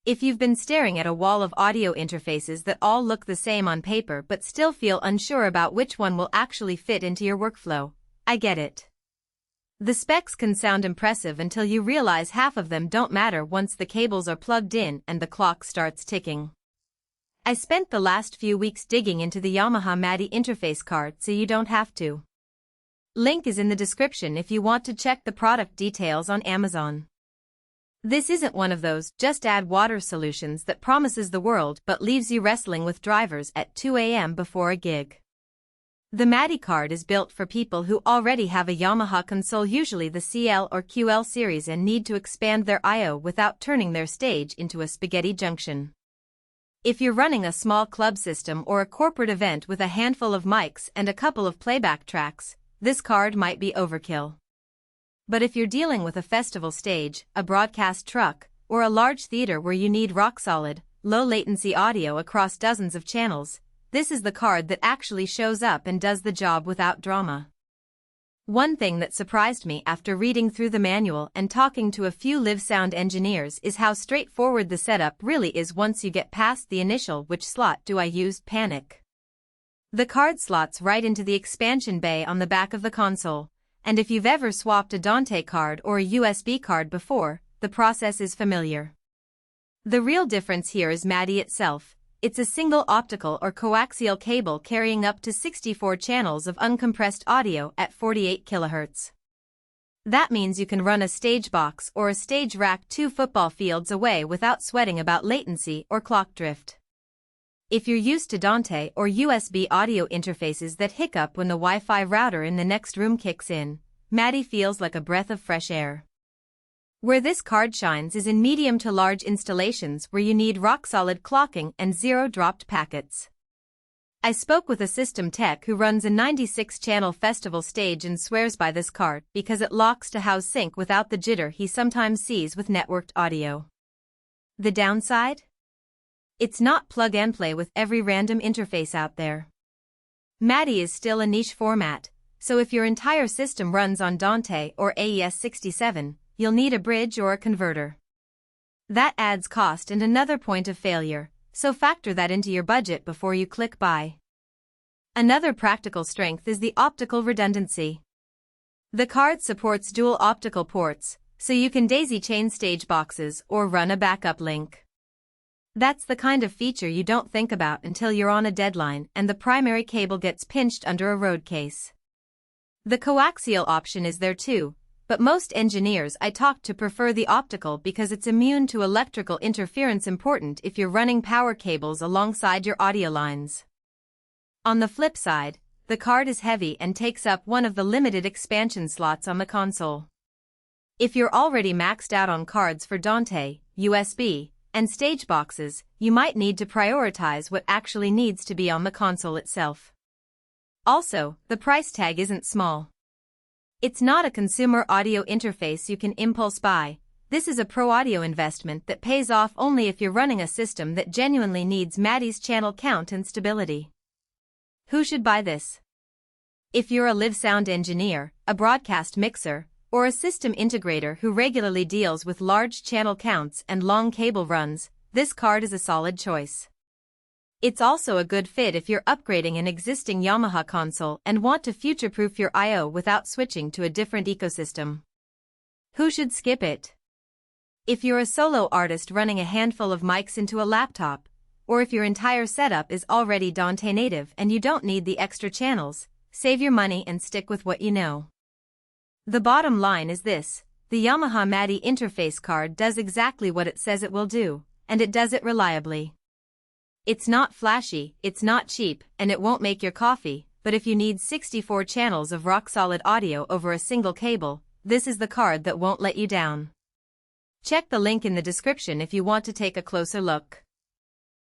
If you've been staring at a wall of audio interfaces that all look the same on paper but still feel unsure about which one will actually fit into your workflow, I get it. The specs can sound impressive until you realize half of them don't matter once the cables are plugged in and the clock starts ticking. I spent the last few weeks digging into the Yamaha MADI interface card so you don't have to. Link is in the description if you want to check the product details on Amazon. This isn't one of those just add water solutions that promises the world but leaves you wrestling with drivers at 2 a.m. before a gig. The MADI card is built for people who already have a Yamaha console, usually the CL or QL series, and need to expand their I/O without turning their stage into a spaghetti junction. If you're running a small club system or a corporate event with a handful of mics and a couple of playback tracks, this card might be overkill. But if you're dealing with a festival stage, a broadcast truck, or a large theater where you need rock-solid, low-latency audio across dozens of channels, this is the card that actually shows up and does the job without drama. One thing that surprised me after reading through the manual and talking to a few live sound engineers is how straightforward the setup really is once you get past the initial "which slot do I use" panic. The card slots right into the expansion bay on the back of the console, and if you've ever swapped a Dante card or a USB card before, the process is familiar. The real difference here is MADI itself. It's a single optical or coaxial cable carrying up to 64 channels of uncompressed audio at 48 kHz. That means you can run a stage box or a stage rack 2 football fields away without sweating about latency or clock drift. If you're used to Dante or USB audio interfaces that hiccup when the Wi-Fi router in the next room kicks in, MADI feels like a breath of fresh air. Where this card shines is in medium to large installations where you need rock-solid clocking and zero-dropped packets. I spoke with a system tech who runs a 96-channel festival stage and swears by this card because it locks to house sync without the jitter he sometimes sees with networked audio. The downside? It's not plug-and-play with every random interface out there. MADI is still a niche format, so if your entire system runs on Dante or AES-67, you'll need a bridge or a converter. That adds cost and another point of failure, so factor that into your budget before you click buy. Another practical strength is the optical redundancy. The card supports dual optical ports, so you can daisy-chain stage boxes or run a backup link. That's the kind of feature you don't think about until you're on a deadline and the primary cable gets pinched under a road case. The coaxial option is there too, but most engineers I talk to prefer the optical because it's immune to electrical interference, important if you're running power cables alongside your audio lines. On the flip side, the card is heavy and takes up one of the limited expansion slots on the console. If you're already maxed out on cards for Dante, USB, and stage boxes, you might need to prioritize what actually needs to be on the console itself. Also, the price tag isn't small. It's not a consumer audio interface you can impulse buy. This is a pro audio investment that pays off only if you're running a system that genuinely needs MADI's channel count and stability. Who should buy this? If you're a live sound engineer, a broadcast mixer, or a system integrator who regularly deals with large channel counts and long cable runs, this card is a solid choice. It's also a good fit if you're upgrading an existing Yamaha console and want to future-proof your I/O without switching to a different ecosystem. Who should skip it? If you're a solo artist running a handful of mics into a laptop, or if your entire setup is already Dante native and you don't need the extra channels, save your money and stick with what you know. The bottom line is this: the Yamaha MADI interface card does exactly what it says it will do, and it does it reliably. It's not flashy, it's not cheap, and it won't make your coffee, but if you need 64 channels of rock-solid audio over a single cable, this is the card that won't let you down. Check the link in the description if you want to take a closer look.